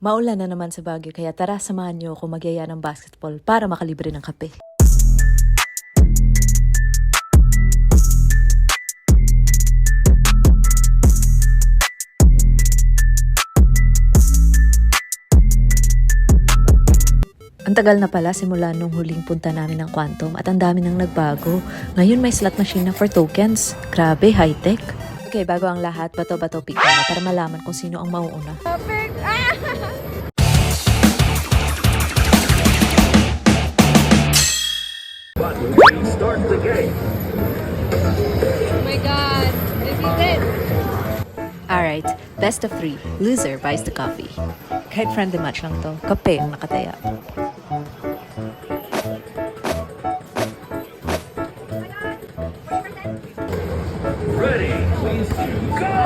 Maulan na naman sa Baguio kaya tara samahan niyo ako magyaya ng basketball para makalibre ng kape. Ang tagal na pala simula nung huling punta namin ng Quantum at ang dami nang nagbago. Ngayon may slot machine na for tokens. Grabe, high-tech. Okay, bago ang lahat, bato-bato pick na para malaman kung sino ang mauuna. Perfect! Ah! Start the game. Oh my God! This is it! Alright, best of 3. Loser buys the coffee. Kahit friendly match lang to, kape ang nakataya. Ready, please, go!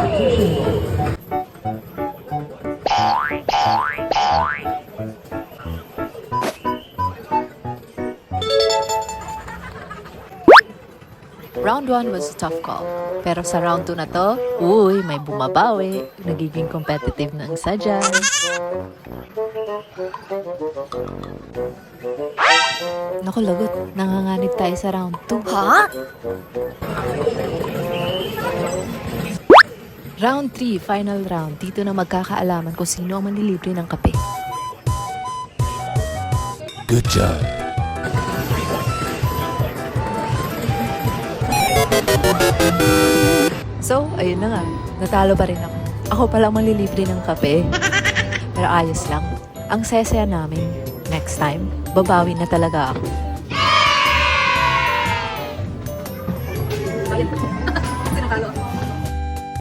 Round 1 was a tough call. Pero sa round 2 na to, uy, may bumabawi. Nagiging competitive na ang sadya. Naku, lagot. Nanganganib tayo sa round 2. Ha? Round 3, final round. Dito na magkakaalaman kung sino ang manlilibre ng kape. Good job. So, ayun na nga. Natalo pa rin ako. Ako palang manlilibre ng kape. Pero ayos lang. Ang saya-saya namin. Next time, babawi na talaga ako.